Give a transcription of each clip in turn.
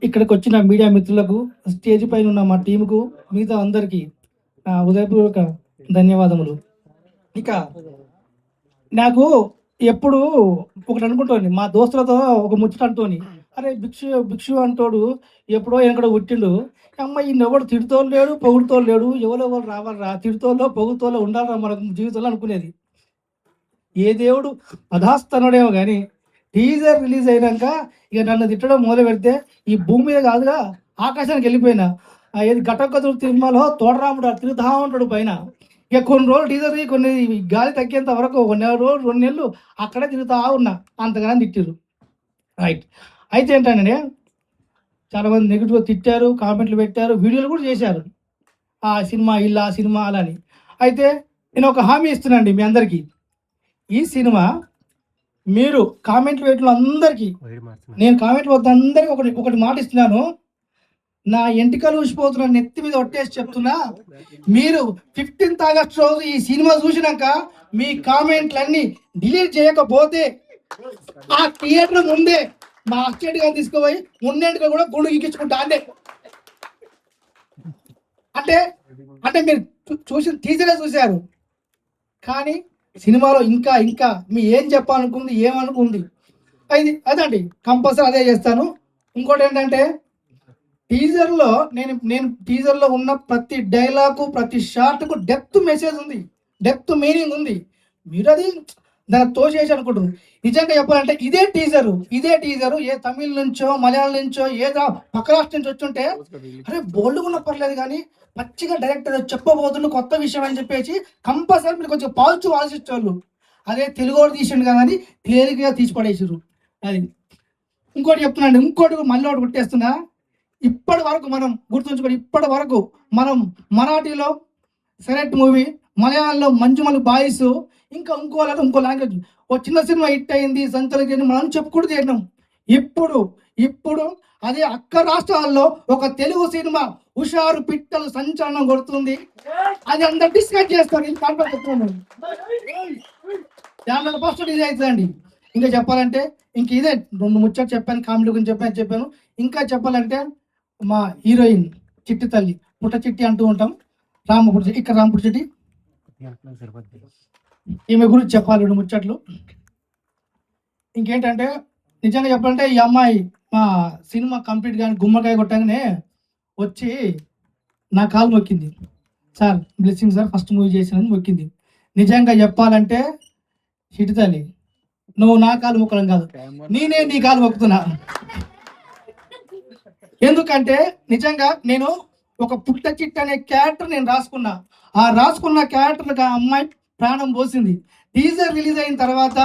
ఇక్కడికి వచ్చిన మీడియా మిత్రులకు, స్టేజ్ పైన ఉన్న మా టీముకు, మిగతా అందరికీ ఉదయపూర్వక ధన్యవాదములు. ఇక నాకు ఎప్పుడు ఒకటి అనుకుంటోని, మా దోస్తులతో ఒక ముచ్చట అంటోని, అరే భిక్షు భిక్షు అంటోడు ఎప్పుడో వెనకడో పుట్టిండు, అమ్మ ఈయనెవడు తిడుతోడు లేడు, పొగుడుతోడు లేడు, ఎవరెవరు రావాలరా, తిడుతోలో పొగుడుతోలో ఉండాలరా మన జీవితంలో అనుకునేది. ఏ దేవుడు అధాస్తనుడేమో కానీ టీజర్ రిలీజ్ అయినాక ఇక నన్ను తిట్టడం మొదలు పెడితే ఈ భూమి మీద కాదుగా ఆకాశానికి వెళ్ళిపోయినా. ఏది ఘటకదురు తిరుమలలో తోటరాముడు తిరుగుతా ఉంటాడు పైన. ఇక కొన్ని రోజులు టీజర్ కొన్ని గాలి తగ్గేంత వరకు 1 నెల రోజులు 2 నెలలు అక్కడే తిరుగుతా ఉన్నా, అంతగానో తిట్టారు. రైట్. అయితే ఏంటంటే చాలామంది నెగిటివ్గా తిట్టారు, కామెంట్లు పెట్టారు, వీడియోలు కూడా చేశారు, ఆ సినిమా ఇలా సినిమా అలా అని. అయితే నేను ఒక హామీ ఇస్తున్నానండి మీ అందరికీ, ఈ సినిమా మీరు కామెంట్లు పెట్టిన అందరికీ, నేను కామెంట్లు వద్ద అందరికీ ఒకటి మాట ఇస్తున్నాను, నా ఎంటికలు ఊసిపోతున్న నెత్తి మీద ఒట్టేసి చెప్తున్నా, మీరు 15th ఆగస్టు రోజు ఈ సినిమా చూసినాక మీ కామెంట్లన్నీ డిలీట్ చేయకపోతే ఆ థియేటర్ ముందే మా అస్టేట్ గారిని తీసుకుపోయి ముందేంటిగా కూడా గుండు గీకించుకుంటా అంటే అంటే అంటే మీరు చూసిన టీజరే చూశారు, కానీ సినిమాలో ఇంకా ఇంకా మీ ఏం చెప్పాలనుకుంది, ఏమనుకుంది అదండి కంపల్సరీ అదే చేస్తాను. ఇంకోటి ఏంటంటే టీజర్లో నేను టీజర్లో ఉన్న ప్రతి డైలాగు, ప్రతి షార్ట్కు డెప్త్ మెసేజ్ ఉంది, డెప్త్ మీనింగ్ ఉంది. మీరు అది దాన్ని తోచేసి అనుకుంటారు. నిజంగా చెప్పాలంటే ఇదే టీజరు ఏ తమిళ నుంచో మలయాళం నుంచో ఏదో పక్క రాష్ట్రం నుంచి వచ్చుంటే అరే బోల్డ్గా ఉన్న పర్లేదు, కానీ పచ్చిగా డైరెక్ట్ చెప్పబోతున్న కొత్త విషయం అని చెప్పేసి కంపల్సరీ మీరు కొంచెం పాజిటివ్ ఆలోచించేవాళ్ళు. అదే తెలుగు వాడు తీసిండు కానీ తేలికగా తీసి పడేసారు. అది ఇంకోటి చెప్తున్నాండి, ఇంకోటి మళ్ళీ ఒకటి గుర్తేస్తున్నా. ఇప్పటి వరకు మనం గుర్తుంచుకోండి, ఇప్పటి వరకు మనం మరాఠీలో సెలెక్ట్ మూవీ, మలయాళంలో మంజుమల్ బాయ్స్, ఇంకా ఇంకో లాంగ్వేజ్ ఓ చిన్న సినిమా హిట్ అయింది సంచలనం మనం చెప్పుకుంటూ చేసినాం. ఇప్పుడు అదే అక్క రాష్ట్రాల్లో ఒక తెలుగు సినిమా హుషారు పిట్టలు సంచలనం కొడుతుంది, అది అందరు డిస్కస్ చేస్తారు. దాంట్లో ఫస్ట్ ఇది అవుతుందండి. ఇంకా చెప్పాలంటే ఇంక ఇదే 2 ముచ్చట్లు చెప్పాను, కామెడీ గురించి చెప్పాను. ఇంకా చెప్పాలంటే మా హీరోయిన్ చిట్టి తల్లి, పుట్ట చిట్టి అంటూ ఉంటాం, రాంపుడి చిట్టి, ఈమె గురించి చెప్పాలి 2 ముచ్చట్లు. ఇంకేంటంటే నిజంగా చెప్పాలంటే ఈ అమ్మాయి మా సినిమా కంప్లీట్ కానీ గుమ్మడికాయ కొట్టగానే వచ్చి నా కాలు మొక్కింది, sir blessing sir first movie చేసినని మొక్కింది. నిజంగా చెప్పాలంటే చిట్టి తల్లి, నువ్వు నా కాలు మొక్కడం కాదు, నేనే నీ కాలు మొక్కుతున్నా. ఎందుకంటే నిజంగా నేను ఒక పుట్ట చిట్ట అనే క్యారెక్టర్ నేను రాసుకున్నా, ఆ రాసుకున్న క్యారెక్టర్గా అమ్మాయి ప్రాణం పోసింది. టీజర్ రిలీజ్ అయిన తర్వాత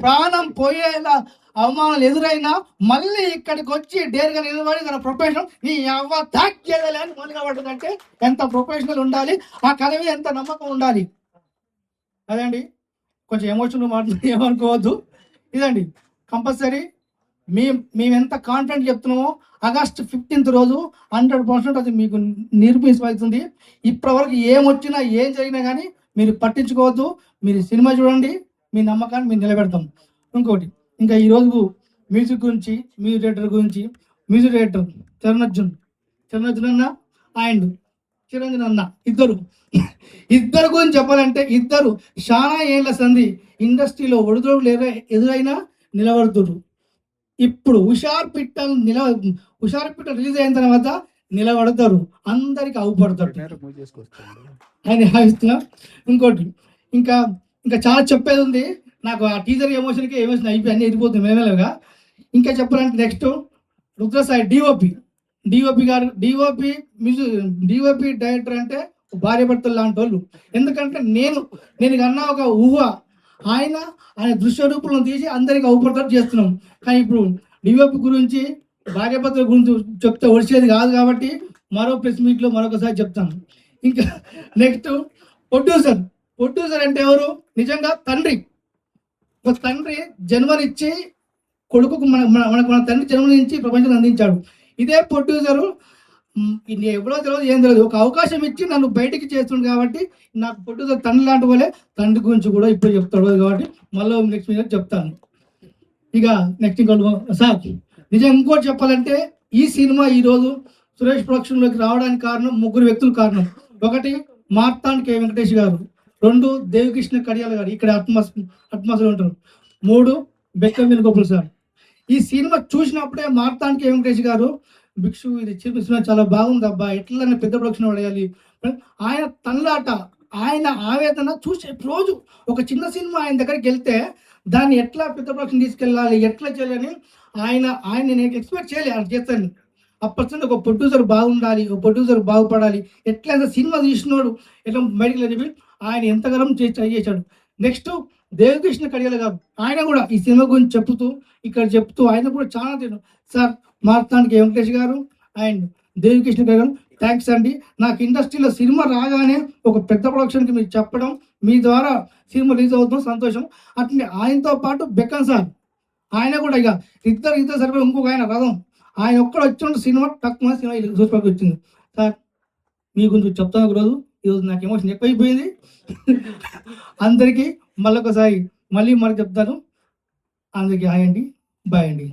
ప్రాణం పోయేలా అవమానాలు ఎదురైనా మళ్ళీ ఇక్కడికి వచ్చి డేర్గా నిలబడి తన ప్రొఫెషన్ నీ అవ్వ తాక్ చేయలే అని మొదలుగా పడుతుందంటే ఎంత ప్రొఫెషనల్ ఉండాలి, ఆ కథ మీద ఎంత నమ్మకం ఉండాలి. అదండి, కొంచెం ఎమోషనల్ మాట్లాడి ఏమనుకోవద్దు. ఇదండి కంపల్సరీ మేము ఎంత కాన్ఫిడెంట్ చెప్తున్నామో ఆగస్టు 15th రోజు 100% అది మీకు నిరూపిస్తుంది. ఇప్పటివరకు ఏమొచ్చినా ఏం జరిగినా కానీ మీరు పట్టించుకోవద్దు, మీరు సినిమా చూడండి, మీ నమ్మకాన్ని మీరు నిలబెడతాం. ఇంకోటి, ఇంకా ఈరోజు మ్యూజిక్ గురించి, మ్యూజిక్ డైరెక్టర్ గురించి, మ్యూజిక్ డైరెక్టర్ చరణ్ అన్న అండ్ చిరంజీవి అన్న ఇద్దరు గురించి చెప్పాలంటే ఇద్దరు చాలా ఏళ్ల సంధి ఇండస్ట్రీలో ఒడిదొడుకులు ఎదురైనా నిలబడుతున్నారు. ఇప్పుడు హుషార్ పిట్టలు రిలీజ్ అయిన తర్వాత నిలబడతారు, అందరికి అవుపడతారు అని భావిస్తున్నా. ఇంకోటి ఇంకా చాలా చెప్పేది ఉంది నాకు, ఆ టీజర్ ఎమోషన్ అయిపోయి అన్నీ వెళ్ళిపోతుంది మేమేలాగా. ఇంకా చెప్పాలంటే నెక్స్ట్ రుద్రసాయి డిఓపి గారు, డిఓపి డైరెక్టర్ అంటే భార్య భర్తలు లాంటి వాళ్ళు. ఎందుకంటే నేను కన్నా ఒక ఊహ ఆయన దృశ్య రూపంలో తీసి అందరికి అవుపడతాడు చేస్తున్నాం. కానీ ఇప్పుడు డిఓపి గురించి, భార్యాభర్తల గురించి చెప్తే వచ్చేది కాదు కాబట్టి మరో ప్రెస్ మీట్లో మరొకసారి చెప్తాను. ఇంకా నెక్స్ట్ ప్రొడ్యూసర్ అంటే ఎవరు? నిజంగా ఒక తండ్రి జన్మనిచ్చి కొడుకుకు మన తండ్రి జన్మనిచ్చి ప్రపంచం అందించాడు. ఇదే ప్రొడ్యూసరు ఎవరో తెలియదు, ఏం తెలియదు, ఒక అవకాశం ఇచ్చి నన్ను బయటికి చేస్తుంది కాబట్టి నాకు ప్రొడ్యూసర్ తండ్రి లాంటి వాళ్ళే. తండ్రి గురించి కూడా ఇప్పుడు చెప్తాడు కాబట్టి మళ్ళీ నెక్స్ట్ చెప్తాను. ఇక నెక్స్ట్ ఇంకోటి సార్ నిజంగా ఇంకోటి చెప్పాలంటే ఈ సినిమా ఈరోజు సురేష్ ప్రొడక్షన్లోకి రావడానికి కారణం ముగ్గురు వ్యక్తులు కారణం. ఒకటి మార్తాండ్ కే వెంకటేష్ గారు, 2 దేవికృష్ణ కడియాల గారు, ఇక్కడ అట్మాస్లో ఉంటారు, 3 బెక్కం వేణుగోపాల్ సార్. ఈ సినిమా చూసినప్పుడే మార్తాండ్ కే వెంకటేష్ గారు భిక్షు ఇది సినిమా చాలా బాగుంది అబ్బా, ఎట్లన్నా పెద్ద ప్రొడక్షన్ పడేయాలి, ఆయన తన్లాట, ఆయన ఆవేదన చూసే రోజు ఒక చిన్న సినిమా ఆయన దగ్గరికి వెళ్తే దాన్ని ఎట్లా పెద్ద ప్రొడక్షన్ తీసుకెళ్ళాలి, ఎట్లా చేయాలని ఆయన నేను ఎక్స్పెక్ట్ చేయలే ఆయన చేస్తాను. అప్పటి ఒక ప్రొడ్యూసర్ బాగుండాలి, ఒక ప్రొడ్యూసర్ బాగుపడాలి, ఎట్లయితే సినిమా తీసినోడు ఎట్లా బయటికి చెప్పి ఆయన ఎంతగానో ట్రై చేశాడు. నెక్స్ట్ దేవకృష్ణ కడియాల గారు, ఆయన కూడా ఈ సినిమా గురించి చెప్తూ ఆయన కూడా చాలా తిన్నాడు సార్. మార్తాండ్ కే వెంకటేష్ గారు అండ్ దేవికృష్ణ కడియాల గారు, థ్యాంక్స్ అండి. నాకు ఇండస్ట్రీలో సినిమా రాగానే ఒక పెద్ద ప్రొడక్షన్కి మీరు చెప్పడం, మీ ద్వారా సినిమా రిలీజ్ అవుతుంది, సంతోషం. అట్లనే ఆయనతో పాటు బెక్కన్ సార్, ఆయన కూడా ఇక ఇద్దరు సరిపోయి ఇంకొక ఆయన రథం, ఆయన ఒక్కడ వచ్చిన సినిమా తక్కువ సినిమా చూసుకోవడానికి వచ్చింది సార్. మీ గురించి చెప్తాను ఒకరోజు, ఈరోజు నాకు ఎమోషన్ ఎక్కువైపోయింది. అందరికీ మళ్ళొకసారి మళ్ళీ చెప్తాను. అందరికీ హాయ్ అండి, బాయ్ అండి.